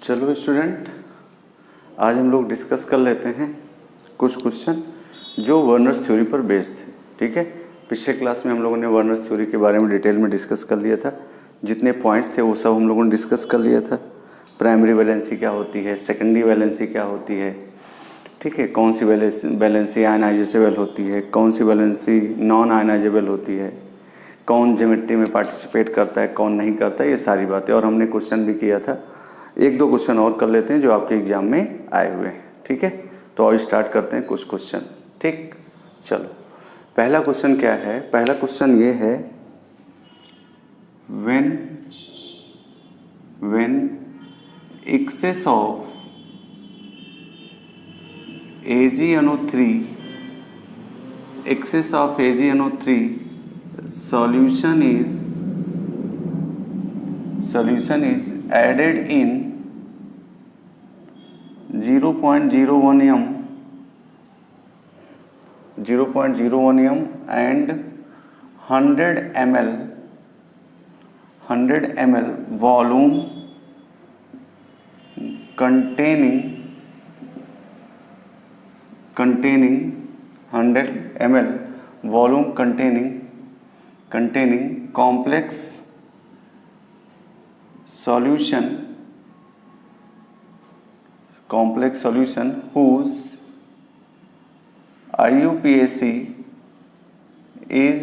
चलो स्टूडेंट, आज हम लोग डिस्कस कर लेते हैं कुछ क्वेश्चन जो वर्नर्स थ्योरी पर बेस्ड थे। ठीक है, पिछले क्लास में हम लोगों ने वर्नर्स थ्योरी के बारे में डिटेल में डिस्कस कर लिया था। जितने पॉइंट्स थे वो सब हम लोगों ने डिस्कस कर लिया था। प्राइमरी वैलेंसी क्या होती है, सेकेंडरी वैलेंसी क्या होती है, ठीक है, कौन सी वैलेंसी आयनाइजेबल होती है, कौन सी वैलेंसी नॉन आयनाइजेबल होती है, कौन ज्योमेट्री में पार्टिसिपेट करता है, कौन नहीं करता है, ये सारी बातें। और हमने क्वेश्चन भी किया था। एक दो क्वेश्चन और कर लेते हैं जो आपके एग्जाम में आए हुए हैं। ठीक है, तो और स्टार्ट करते हैं कुछ क्वेश्चन। ठीक, चलो पहला क्वेश्चन क्या है। पहला क्वेश्चन ये है, when excess of AgNO3 solution is added in 0.01 m and 100 ml volume containing 100 ml volume containing complex solution whose IUPAC is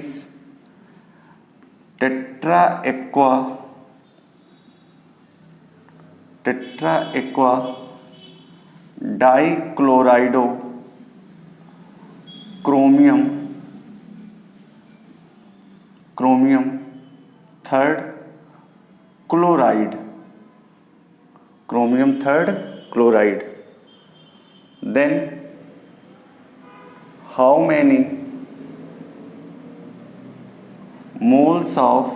tetra aqua dichlorido chromium third chloride, then how many moles of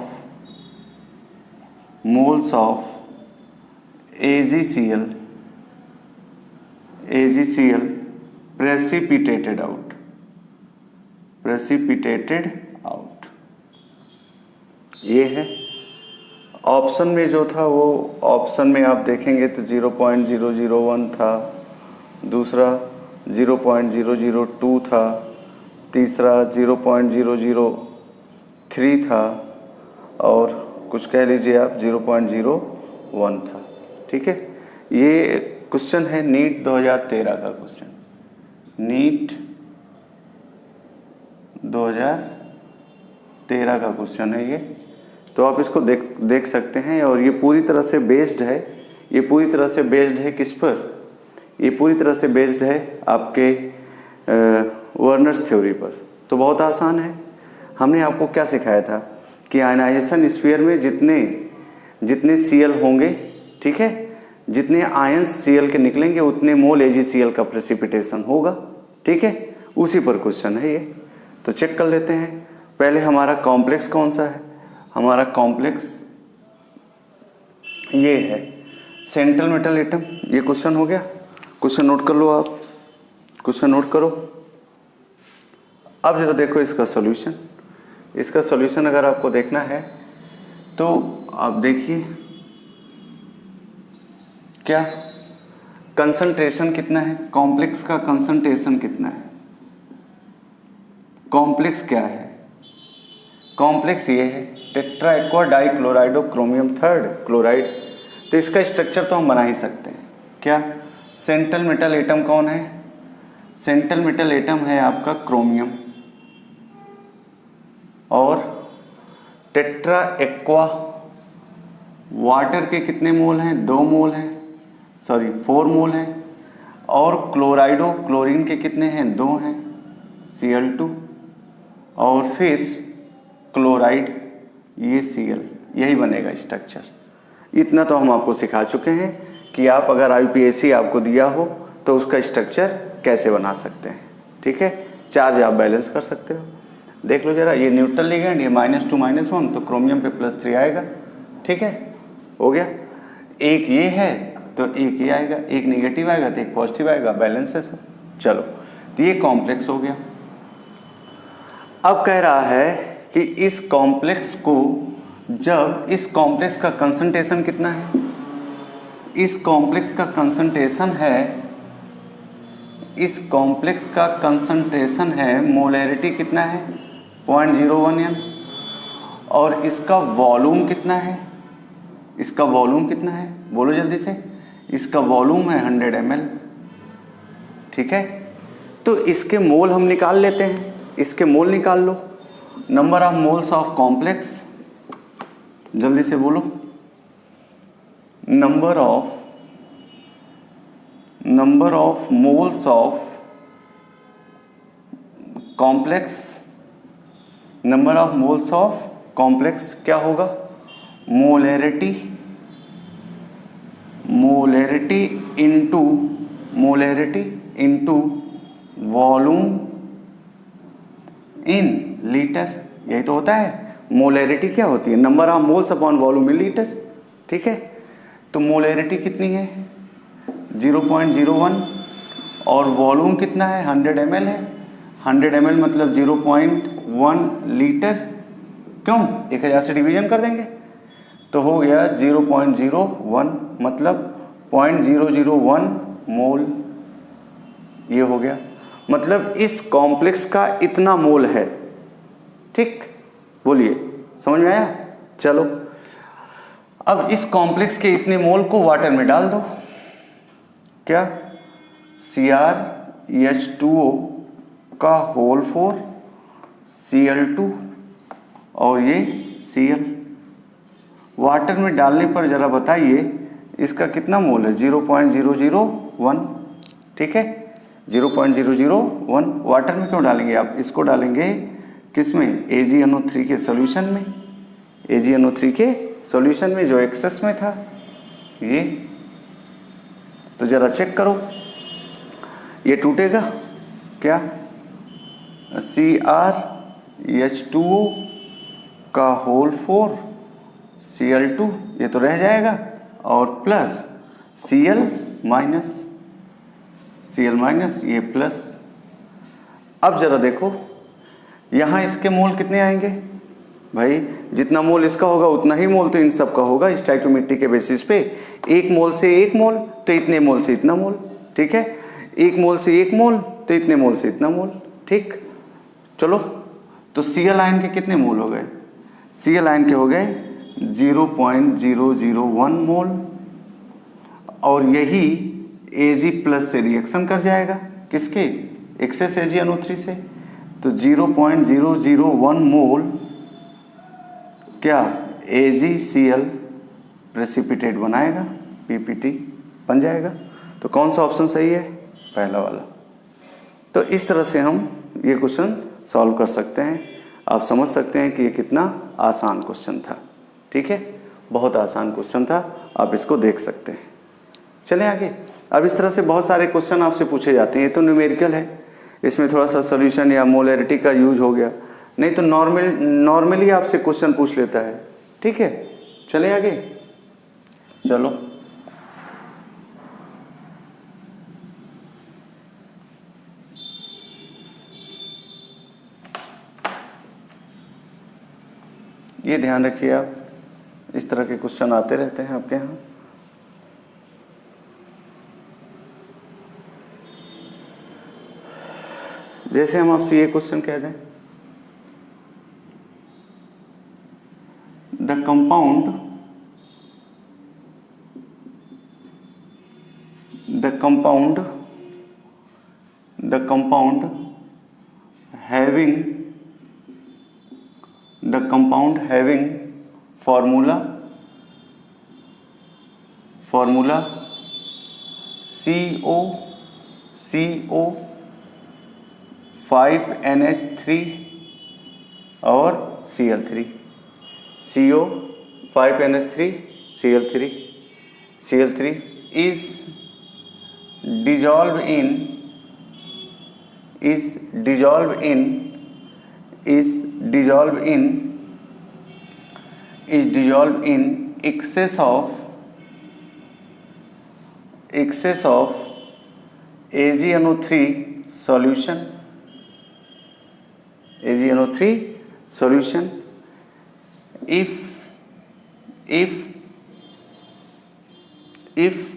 AgCl precipitated out। ये है option में जो था, वो option में आप देखेंगे तो 0.001 था, दूसरा 0.002 था, तीसरा 0.003 था और कुछ कह लीजिए आप 0.01 था। ठीक है, ये क्वेश्चन है नीट 2013 का क्वेश्चन, नीट 2013 का क्वेश्चन है ये। तो आप इसको देख सकते हैं। और ये पूरी तरह से बेस्ड है, किस पर? ये पूरी तरह से बेस्ड है आपके वर्नर्स थ्योरी पर। तो बहुत आसान है। हमने आपको क्या सिखाया था कि आयनाइजेशन स्फीयर में जितने Cl होंगे, ठीक है, जितने आयंस Cl के निकलेंगे उतने मोल AgCl का प्रेसिपिटेशन होगा। ठीक है, उसी पर क्वेश्चन है ये। तो चेक कर लेते हैं। पहले हमारा कॉम्प्लेक्स कौन सा है? हमारा कॉम्प्लेक्स ये है सेंट्रल मेटल एटम। ये क्वेश्चन हो गया। क्वेश्चन नोट कर लो आप, क्वेश्चन नोट करो। अब जरा देखो इसका सॉल्यूशन। इसका सॉल्यूशन अगर आपको देखना है तो आप देखिए क्या कंसंट्रेशन कितना है, कॉम्प्लेक्स का कंसंट्रेशन कितना है। कॉम्प्लेक्स क्या है? कॉम्प्लेक्स ये है tetra aqua dichlorido chromium third chloride. तो इसका स्ट्रक्चर तो हम बना ही सकते हैं। क्या सेंट्रल मेटल एटम कौन है? सेंट्रल मेटल एटम है आपका क्रोमियम। और टेट्रा एक्वा वाटर के कितने मोल हैं? 2 मोल हैं, 4 मोल हैं। और क्लोराइडो क्लोरीन के कितने हैं? 2 हैं, Cl2। और फिर क्लोराइड ये Cl, यही बनेगा स्ट्रक्चर। इतना तो हम आपको सिखा चुके हैं कि आप अगर IUPAC आपको दिया हो तो उसका स्ट्रक्चर कैसे बना सकते हैं। ठीक है, चार्ज आप बैलेंस कर सकते हो। देख लो जरा, ये न्यूट्रल लिगेंड, ये -2 -1 तो क्रोमियम पे +3 आएगा। ठीक है, हो गया। एक ये है तो एक ये आएगा, एक नेगेटिव आएगा तो एक पॉजिटिव आएगा, बैलेंस है सब। चलो, तो ये कॉम्प्लेक्स हो गया। अब कह रहा है कि इस कॉम्प्लेक्स को, जब इस कॉम्प्लेक्स का कंसंट्रेशन कितना है, इस कॉम्प्लेक्स का कंसंट्रेशन है, इस कॉम्प्लेक्स का कंसंट्रेशन है, मोलैरिटी कितना है 0.01 m, और इसका वॉल्यूम कितना है, इसका वॉल्यूम कितना है बोलो जल्दी से, इसका वॉल्यूम है 100 ml। ठीक है, तो इसके मोल हम निकाल लेते हैं, इसके मोल निकाल लो। Number of moles of complex, जल्दी से बोलो, number of moles of complex, number of moles of complex क्या होगा, molarity into volume in litre, यही तो होता है। मोलैरिटी क्या होती है, number of moles upon volume in litre. ठीक है, तो मोलैरिटी कितनी है 0.01 और वॉल्यूम कितना है 100 ml है, 100 ml मतलब 0.1 लीटर, क्यों 1000 से डिवीजन कर देंगे तो हो गया 0.01 मतलब 0.001 मोल, ये हो गया, मतलब इस कॉम्प्लेक्स का इतना मोल है। ठीक, बोलिए समझ में आया। चलो अब इस कॉम्प्लेक्स के इतने मोल को वाटर में डाल दो, क्या CrH2O का होल 4 Cl2 और ये Cl, वाटर में डालने पर जरा बताइए इसका कितना मोल है 0.001। ठीक है, 0.001 वाटर में क्यों डालेंगे आप, इसको डालेंगे किस में, AgNO3 के सॉल्यूशन में, AgNO3 के सॉल्यूशन में जो एक्सेस में था ये, तो जरा चेक करो ये टूटेगा क्या, CrH2O का होल 4 Cl2 ये तो रह जाएगा और प्लस Cl माइनस ये प्लस। अब जरा देखो यहाँ इसके मोल कितने आएंगे भाई, जितना मोल इसका होगा उतना ही मोल तो इन सब का होगा स्टोइकियोमेट्री के बेसिस पे, एक मोल से एक मोल तो इतने मोल से इतना मोल। ठीक है, एक मोल से एक मोल तो इतने मोल से इतना मोल। ठीक, चलो तो Cl आयन के कितने मोल हो गए, Cl आयन के हो गए 0.001 मोल, और यही Ag प्लस से रिएक्शन कर जाएगा किसके, एक्सेस AgNO3 से, तो 0.001 मोल क्या AgCl प्रेसिपिटेट बनाएगा, PPT बन जाएगा। तो कौन सा ऑप्शन सही है, पहला वाला। तो इस तरह से हम ये क्वेश्चन सॉल्व कर सकते हैं। आप समझ सकते हैं कि ये कितना आसान क्वेश्चन था। ठीक है, बहुत आसान क्वेश्चन था, आप इसको देख सकते हैं। चलें आगे। अब इस तरह से बहुत सारे क्वेश्चन आपसे पूछे जाते हैं। ये तो न्यूमेरिकल है, इसमें थोड़ा सा सॉल्यूशन या मोलैरिटी का यूज हो गया, नहीं तो नॉर्मली आपसे क्वेश्चन पूछ लेता है। ठीक है, चलें आगे। चलो ये ध्यान रखिए आप, इस तरह के क्वेश्चन आते रहते हैं आपके यहाँ। जैसे हम आपसे ये क्वेश्चन कह दें, the compound having formula CO 5NH3 और Cl3, CO 5NH3 Cl3 is dissolved in excess of AgNO3 solution if if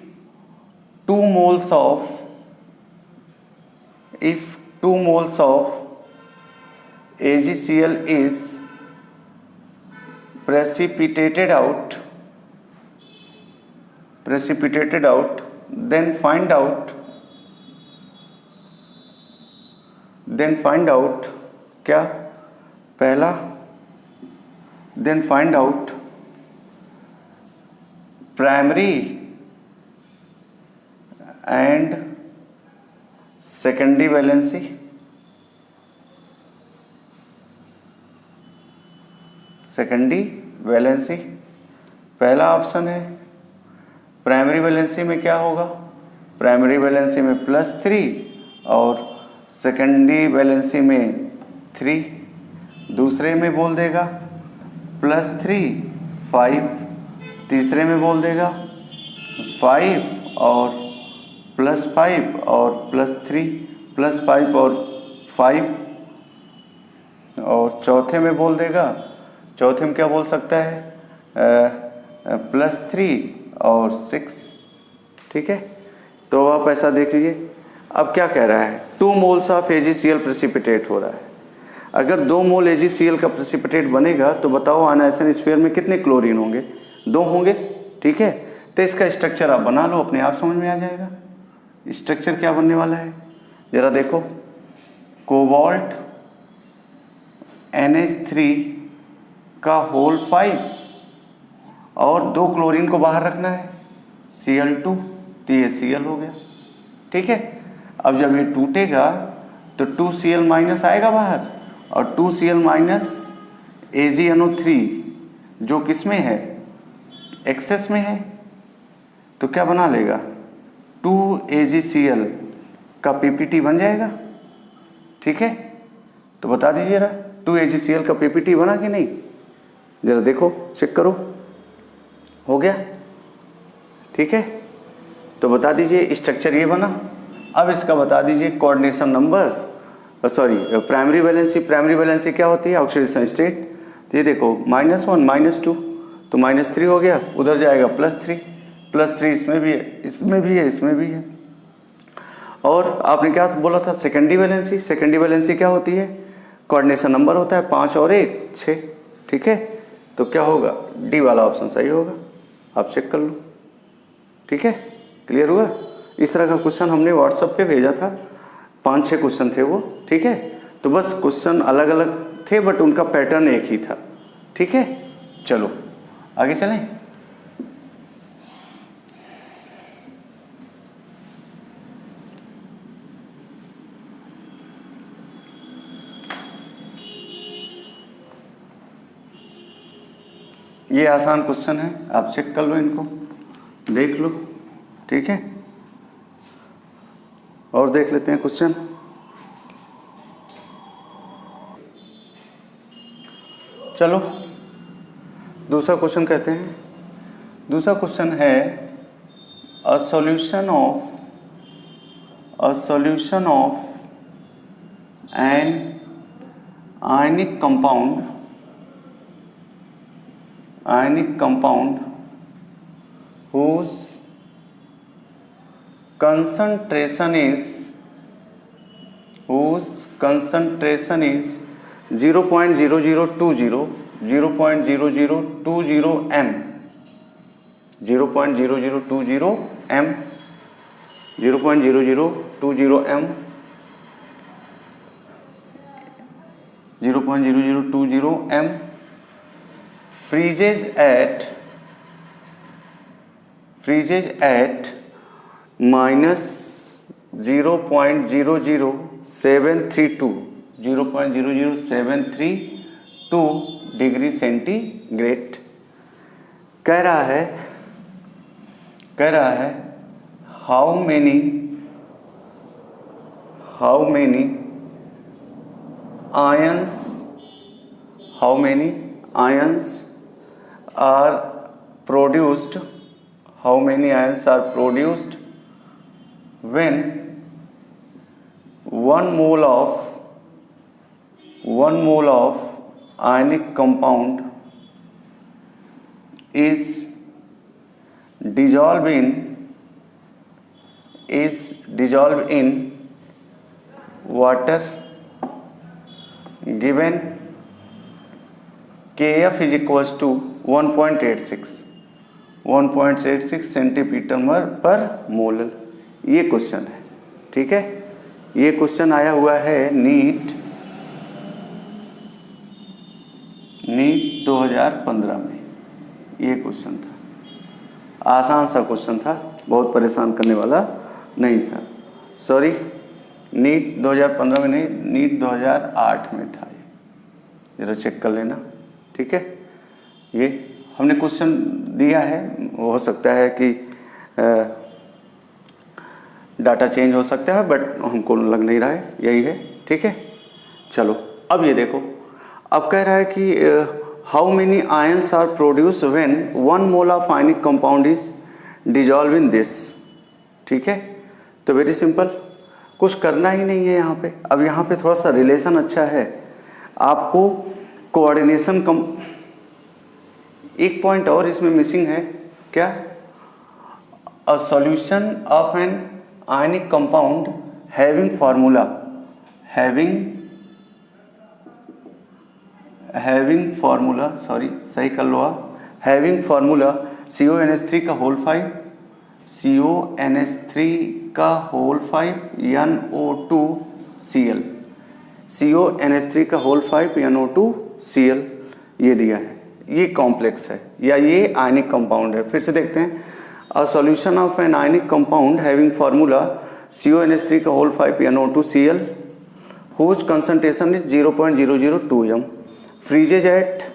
2 moles of AgCl is precipitated out, then find out क्या, पहला, then find out primary and secondary valency. पहला option है। Primary valency में क्या होगा, primary valency में +3 और secondary valency में 3। दूसरे में बोल देगा +3 5, तीसरे में बोल देगा 5 और +5 और +3 +5 और 5, और चौथे में बोल देगा, चौथे में क्या बोल सकता है, +3 और 6। ठीक है, तो आप ऐसा देख लीजिए। अब क्या कह रहा है, 2 मोल्स ऑफ AgCl प्रेसिपिटेट हो रहा है। अगर 2 मोल AgCl का प्रेसिपिटेट बनेगा तो बताओ आयनाइजेशन स्फीयर में कितने क्लोरीन होंगे, 2 होंगे। ठीक है, तो इसका स्ट्रक्चर आप बना लो, अपने आप समझ में आ जाएगा स्ट्रक्चर क्या बनने वाला है। जरा देखो, कोबाल्ट NH3 का होल 5 और 2 क्लोरीन को बाहर रखना है, Cl2, तो ये Cl हो गया। ठीक है, अब जब ये टूटेगा तो 2Cl- आएगा बाहर, और 2Cl- AgNO3 जो किस में है, एक्सेस में है, तो क्या बना लेगा, 2AgCl का PPT बन जाएगा। ठीक है, तो बता दीजिए जरा, 2AgCl का PPT बना कि नहीं, जरा देखो, चेक करो, हो गया। ठीक है, तो बता दीजिए स्ट्रक्चर ये बना। अब इसका बता दीजिए coordination number, sorry primary valency क्या होती है, ऑक्सीडेशन स्टेट। तो ये देखो -1 -2, तो -3 हो गया, उधर जाएगा +3 इसमें भी है, इसमें भी है। और आपने क्या बोला था, सेकेंडरी वैलेंसी क्या होती है, कोऑर्डिनेशन नंबर होता है 5 और 1 6। ठीक है, तो क्या होगा, डी वाला ऑप्शन सही होगा, आप चेक कर लो। ठीक है, क्लियर हुआ। इस तरह का क्वेश्चन हमने व्हाट्सएप पे भेजा था, 5-6 क्वेश्चन थे वो। ठीक है, तो बस क्वेश्चन अलग अलग थे बट उनका पैटर्न एक ही था। ठीक है, चलो आगे चलें। ये आसान क्वेश्चन है, आप चेक कर लो, इनको देख लो। ठीक है, और देख लेते हैं क्वेश्चन। चलो दूसरा क्वेश्चन कहते हैं। दूसरा क्वेश्चन है a solution of an ionic compound whose concentration is 0.0020 m 0.0020 m 0.0020 m 0.0020 m freezes at -0.00732 degree centigrade. कह रहा है how many ions are produced when 1 mole of ionic compound is dissolve in water given Kf is equals to 1.86 centimetre पर मोल। ये question है, ठीक है। ये question आया हुआ है नीट 2015 में। ये क्वेश्चन था, आसान सा क्वेश्चन था, बहुत परेशान करने वाला नहीं था। सॉरी, नीट 2015 में नहीं, नीट 2008 में था। ये जरा चेक कर लेना, ठीक है। ये हमने क्वेश्चन दिया है, हो सकता है कि डाटा चेंज हो सकता है, बट हमको लग नहीं रहा है, यही है, ठीक है। चलो अब ये देखो, अब कह रहा है कि how many ions are produce when 1 mole of ionic compound is dissolve in this, ठीक है। तो वेरी सिंपल, कुछ करना ही नहीं है यहाँ पे। अब यहाँ पे थोड़ा सा रिलेशन अच्छा है, आपको कोऑर्डिनेशन कम, एक पॉइंट और इसमें मिसिंग है, क्या? A solution of an ionic compound having formula, having formula, sorry सही कर लो आप, हैविंग फार्मूला CONH3 का होल 5, CONH3 का होल 5 NO2Cl, CONH3 का होल 5 NO2Cl, ये दिया है। ये कॉम्प्लेक्स है या ये आयनिक कंपाउंड है। फिर से देखते हैं, a solution of an ionic compound having formula CONH3 का whole 5 NO2Cl whose concentration is 0.002 m freezes at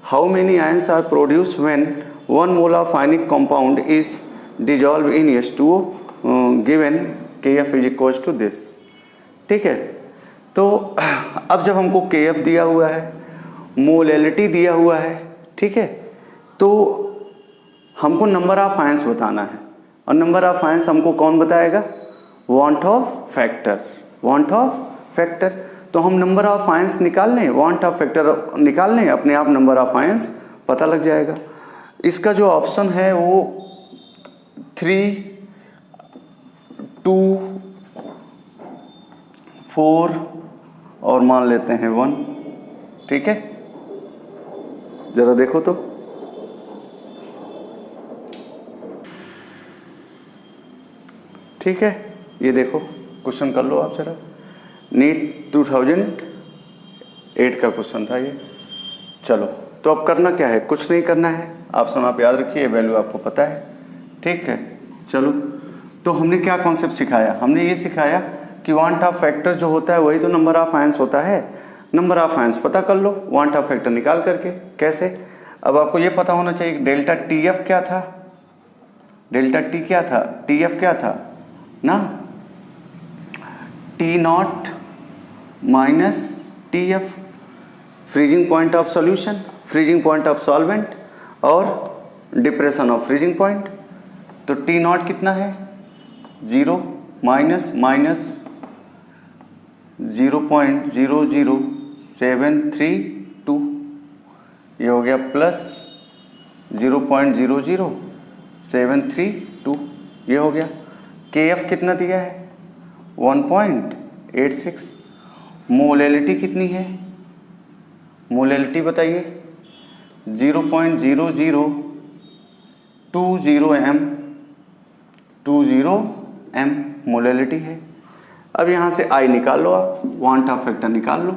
how many ions are produced when 1 mole of ionic compound is dissolved in H2O given Kf is equals to this, ठीक है। तो अब जब हमको Kf दिया हुआ है, मोलैलिटी दिया हुआ है, ठीक है, तो हमको नंबर ऑफ आयंस बताना है, और नंबर ऑफ आयंस हमको कौन बताएगा? Want of factor. तो हम नंबर ऑफ आयंस निकाल लें, वांट ऑफ फैक्टर निकाल लें, अपने आप नंबर ऑफ आयंस पता लग जाएगा। इसका जो ऑप्शन है वो 3, 2, 4 और मान लेते हैं 1, ठीक है। जरा देखो तो, ठीक है। ये देखो क्वेश्चन कर लो आप जरा, नीट 2008 का क्वेश्चन था ये। चलो तो अब करना क्या है? कुछ नहीं करना है, ऑप्शन आप याद रखिए, वैल्यू आपको पता है, ठीक है। चलो तो हमने क्या कॉन्सेप्ट सिखाया? हमने ये सिखाया कि वांट ऑफ फैक्टर जो होता है वही तो नंबर ऑफ आयंस होता है। नंबर ऑफ आयंस पता कर लो वांट ऑफ फैक्टर निकाल करके। कैसे? अब आपको ये पता होना चाहिए डेल्टा TF क्या था, डेल्टा T क्या था, TF क्या था ना, T0 minus TF freezing point of solution, freezing point of solvent और डिप्रेशन ऑफ फ्रीजिंग पॉइंट। तो T0 कितना है? 0 माइनस 0.00732, ये हो गया प्लस 0.00732, ये हो गया। Kf कितना दिया है? 1.86। मोलैलिटी कितनी है? मोलैलिटी बताइए। 0.0020 m मोलैलिटी है। अब यहाँ से I निकाल लो, आप वांट ऑफ फैक्टर निकाल लो।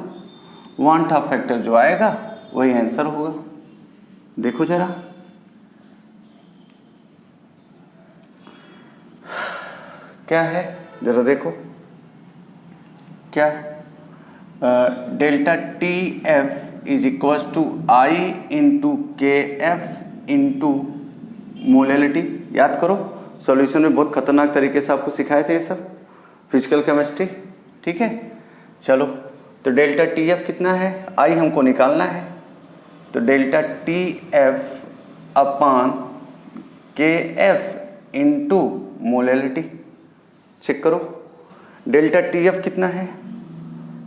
वांट ऑफ फैक्टर जो आएगा वही आंसर होगा। देखो जरा, क्या है जरा देखो, क्या डेल्टा TF इज equals to I into KF into molality. याद करो, सॉल्यूशन में बहुत खतरनाक तरीके से आपको सिखाए थे ये सब, फिजिकल केमिस्ट्री, ठीक है। चलो तो डेल्टा TF कितना है? I हमको निकालना है, तो डेल्टा TF अपान KF इंटू मोलैलिटी। चेक करो डेल्टा TF कितना है?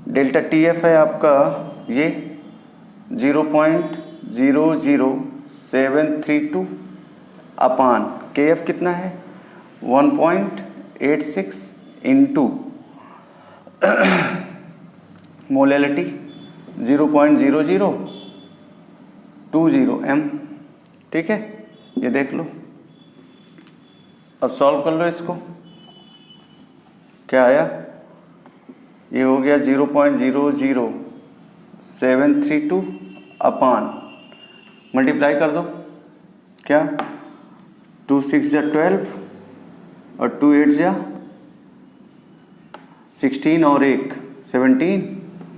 डेल्टा TF है आपका ये 0.00732 अपान KF कितना है 1.86 इंटू मोलैलिटी 0.0020 m। ठीक है, ये देख लो। अब सॉल्व कर लो इसको। क्या आया, ये हो गया 0.00732 अपान, मल्टीप्लाई कर दो। क्या 2 6 या 12 और 2 8 या 16 और 1 17,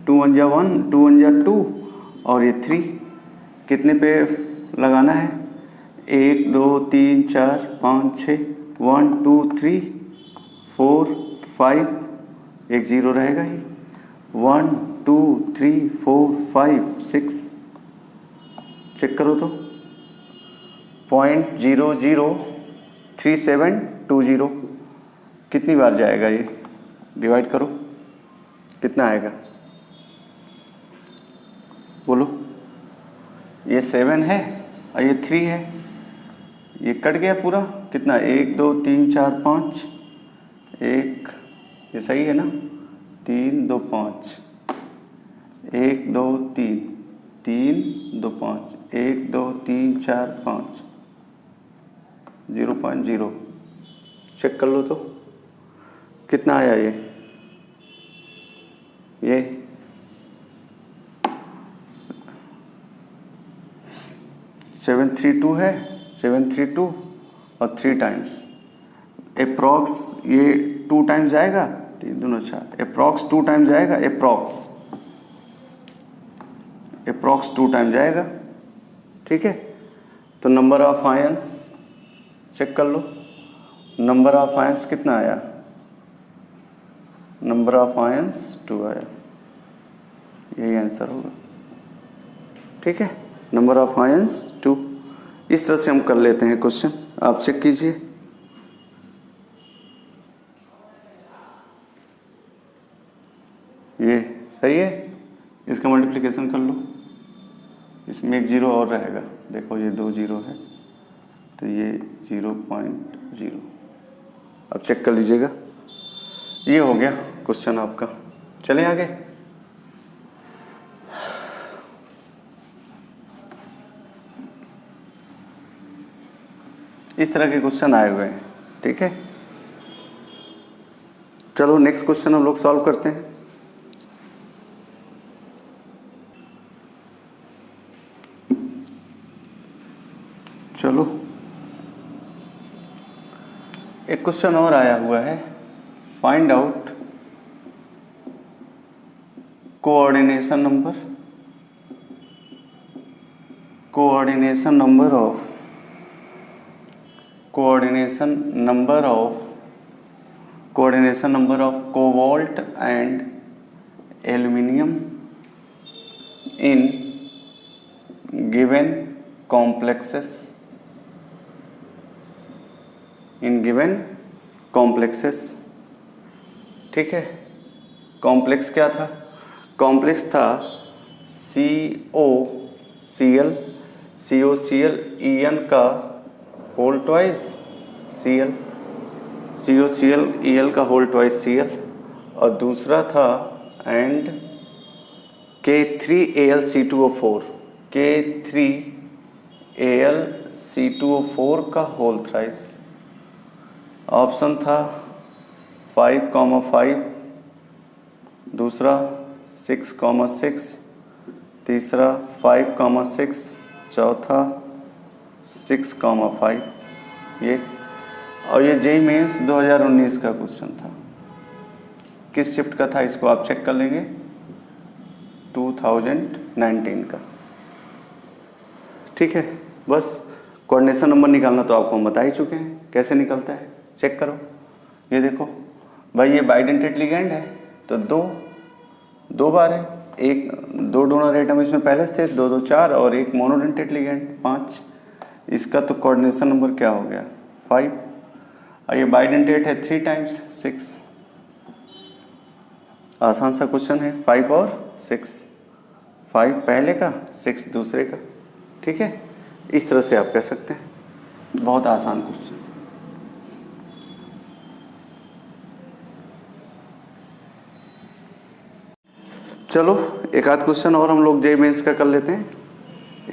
2 1 या 1, 2 1 या 2 और ये 3। कितने पे लगाना है, 1 2 3 4 5 6, 1 2 3 4 5, एक 0 रहेगा ही, 1 2 3 4 5 6। चेक करो तो 0.003720 कितनी बार जाएगा, ये डिवाइड करो कितना आएगा, बोलो। ये 7 है और ये 3 है, ये कट गया पूरा। कितना, 1 2 3 4 5, 1, ये सही है ना, 3 2 5, 1 2 3 3 2 5, 1 2 3 4 5, 0.0। चेक कर लो तो कितना आया, ये 732 है, 732 और 3 टाइम्स अप्रॉक्स, ये 2 टाइम्स जाएगा, 3 दूना 4, अप्रॉक्स 2 टाइम्स जाएगा, अप्रॉक्स 2 टाइम्स जाएगा। ठीक है, तो नंबर ऑफ आयंस चेक कर लो। नंबर ऑफ आयंस कितना आया, नंबर ऑफ आयंस 2 आया, यही आंसर होगा। ठीक है, नंबर ऑफ आयंस 2। इस तरह से हम कर लेते हैं क्वेश्चन, आप चेक कीजिए। ये सही है, इसका मल्टीप्लिकेशन कर लो, इसमें एक 0 और रहेगा, देखो ये 2 0 है तो ये 0.0। अब चेक कर लीजिएगा, ये हो गया क्वेश्चन आपका। चलें आगे। इस तरह के क्वेश्चन आए हुए हैं। ठीक है, चलो नेक्स्ट क्वेश्चन हम लोग सॉल्व करते हैं। चलो एक क्वेश्चन और आया हुआ है, find out coordination number of cobalt and aluminium in given complexes. ठीक है, कॉम्प्लेक्स क्या था, कॉम्प्लेक्स था COCl EN का whole twice Cl, COCl EL का होल ट्वाइस Cl, और दूसरा था एंड K3AlC2O4 का होल थ्राइस। ऑप्शन था 5,5, दूसरा 6,6, तीसरा 5,6, चौथा 6,5। ये और ये JEE मेंस 2019 का क्वेश्चन था। किस शिफ्ट का था इसको आप चेक कर लेंगे, 2019 का। ठीक है, बस कोऑर्डिनेशन नंबर निकालना तो आपको हम बता ही चुके हैं कैसे निकलता है। चेक करो, ये देखो भाई, ये बाइडेंटेड लिगैंड है तो दो बार है, एक 2 डोनर एटम इसमें पहले से थे, 2 2 4, और एक मोनोडेंटेड लिगैंड 5। इसका तो कोऑर्डिनेशन नंबर क्या हो गया 5, और ये बाइडेंटेड है 3 टाइम्स 6। आसान सा क्वेश्चन है, 5 और 6, 5 पहले का 6 दूसरे का। ठीक है, इस तरह से आप कह सकते हैं, बहुत आसान क्वेश्चन। चलो एक आध क्वेश्चन और हम लोग जेईई मेंस का कर लेते हैं।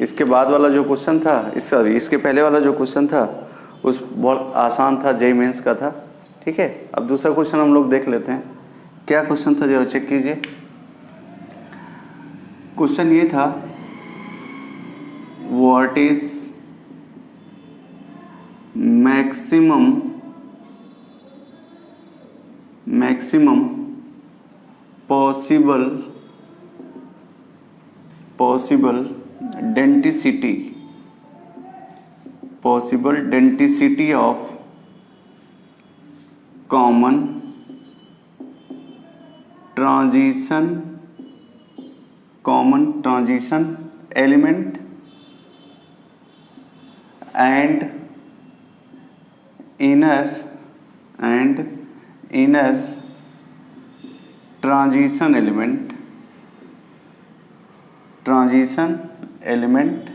इसके बाद वाला जो क्वेश्चन था, इसके पहले वाला जो क्वेश्चन था उस बहुत आसान था, जेईई मेंस का था। ठीक है, अब दूसरा क्वेश्चन हम लोग देख लेते हैं। क्या क्वेश्चन था जरा चेक कीजिए। क्वेश्चन ये था, what is maximum possible density of common transition element and inner transition element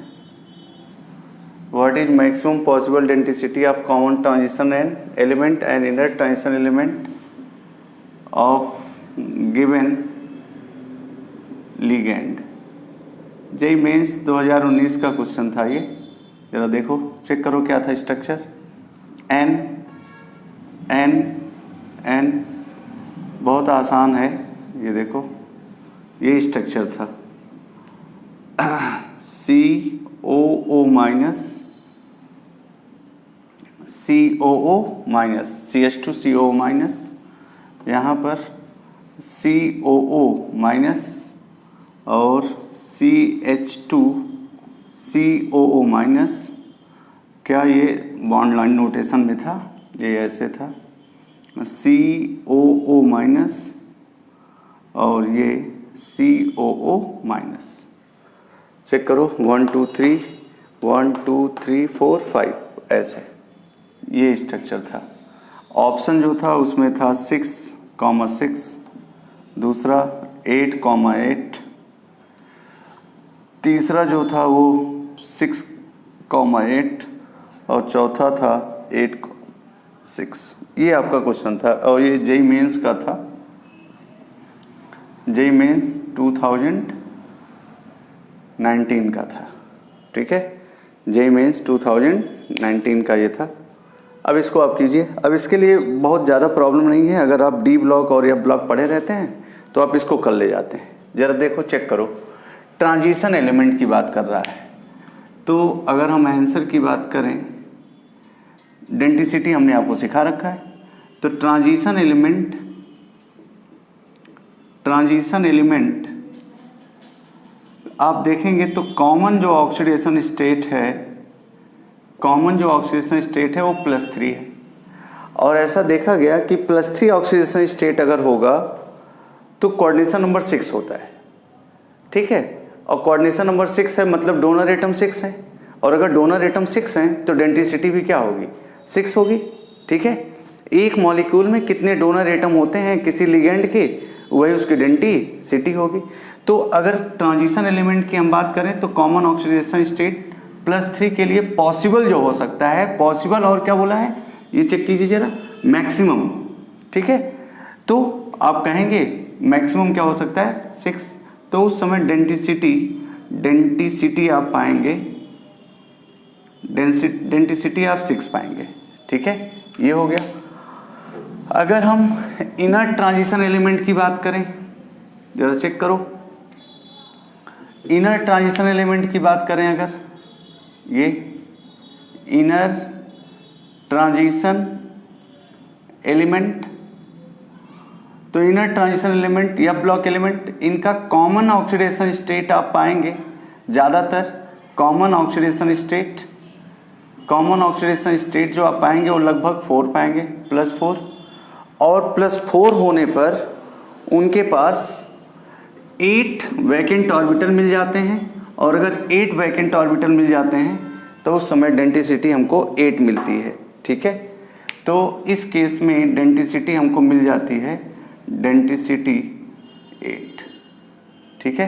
what is maximum possible density of common transition element and inner transition element of given ligand। JEE Mains 2019 का question था ये। जरा देखो check करो क्या था structure. N बहुत आसान है, ये देखो ये स्ट्रक्चर था। COO माइनस CH2CO माइनस, यहाँ पर COO माइनस और CH2COO माइनस। क्या ये बॉन्ड लाइन नोटेशन में था? ये ऐसे था, COO माइनस और ये COO माइनस। चेक करो 1 2 3 1 2 3 4 5 ऐसे ये स्ट्रक्चर था। ऑप्शन जो था उसमें था 6,6, दूसरा 8,8, तीसरा जो था वो 6,8 और चौथा था 8,6। ये आपका क्वेश्चन था और ये जेईई मेंस का था। जेईई मेंस 2019 का था। ठीक है, जेईई मेंस 2019 का ये था। अब इसको आप कीजिए। अब इसके लिए बहुत ज़्यादा प्रॉब्लम नहीं है, अगर आप डी ब्लॉक और एफ ब्लॉक पढ़े रहते हैं तो आप इसको कर ले जाते हैं। ज़रा देखो चेक करो, ट्रांजिशन एलिमेंट की बात कर रहा है। तो अगर हम आंसर की बात करें, डेंसिटी हमने आपको सिखा रखा है। तो ट्रांजिशन एलिमेंट आप देखेंगे तो कॉमन जो ऑक्सीडेशन स्टेट है वो +3 है। और ऐसा देखा गया कि +3 ऑक्सीडेशन स्टेट अगर होगा तो कोऑर्डिनेशन नंबर 6 होता है। ठीक है, और कोऑर्डिनेशन नंबर 6 है मतलब डोनर एटम 6 है, और अगर डोनर एटम 6 हैं तो डेंसिटी भी क्या होगी? 6 होगी। ठीक है, एक मॉलिक्यूल में कितने डोनर एटम होते हैं किसी लिगेंड के, वही उसकी डेंसिटी होगी। तो अगर ट्रांजिशन एलिमेंट की हम बात करें तो कॉमन ऑक्सीडेशन स्टेट +3 के लिए पॉसिबल जो हो सकता है, पॉसिबल और क्या बोला है ये चेक कीजिए जरा, मैक्सिमम। ठीक है, तो आप कहेंगे मैक्सिमम क्या हो सकता है? 6। तो उस समय डेंसिटी आप पाएंगे, डेंसिटी आप 6 पाएंगे। ठीक है, ये हो गया। अगर हम इनर ट्रांजिशन एलिमेंट की बात करें, जरा चेक करो, इनर ट्रांजिशन एलिमेंट की बात करें अगर, ये इनर ट्रांजिशन एलिमेंट, तो इनर ट्रांजिशन एलिमेंट या ब्लॉक एलिमेंट, इनका कॉमन ऑक्सीडेशन स्टेट आप पाएंगे ज़्यादातर। कॉमन ऑक्सीडेशन स्टेट जो आप पाएंगे वो लगभग 4 पाएंगे, +4। और +4 होने पर उनके पास 8 वैकेंट ऑर्बिटल मिल जाते हैं, और अगर 8 वैकेंट ऑर्बिटल मिल जाते हैं तो उस समय डेंसिटी हमको 8 मिलती है। ठीक है, तो इस केस में डेंसिटी हमको मिल जाती है डेंसिटी 8। ठीक है,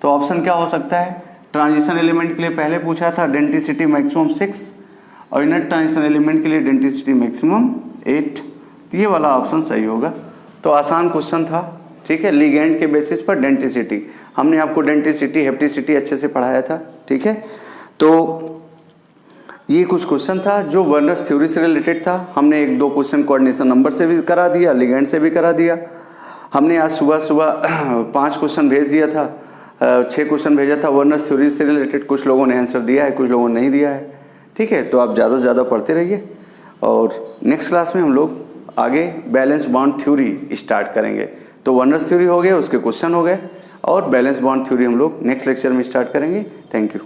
तो ऑप्शन क्या हो सकता है? ट्रांजिशन एलिमेंट के लिए पहले पूछा था डेंसिटी मैक्सिमम 6, और इनर ट्रांजिशन एलिमेंट के लिए डेंसिटी मैक्सिमम 8। तो ये वाला ऑप्शन सही होगा। तो आसान क्वेश्चन था। ठीक है। लिगेंड के बेसिस पर डेंटिसिटी, हमने आपको डेंटिसिटी हेप्टिसिटी अच्छे से पढ़ाया था, ठीक है। तो ये कुछ क्वेश्चन था जो वर्नर्स थ्योरी से रिलेटेड था। हमने 1-2 क्वेश्चन कोऑर्डिनेशन नंबर से भी करा दिया, लिगेंड से भी करा दिया। हमने आज सुबह सुबह 5 क्वेश्चन भेज दिया था, 6 क्वेश्चन भेजा था वर्नर्स थ्योरी से रिलेटेड। कुछ लोगों ने आंसर दिया है, कुछ लोगों ने नहीं दिया है, ठीक है। तो आप ज़्यादा से ज़्यादा पढ़ते रहिए और नेक्स्ट क्लास में हम लोग आगे बैलेंस बॉन्ड थ्योरी स्टार्ट करेंगे। तो वर्नर्स थ्योरी हो गए, उसके क्वेश्चन हो गए, और बैलेंस बॉन्ड थ्योरी हम लोग नेक्स्ट लेक्चर में स्टार्ट करेंगे। Thank you.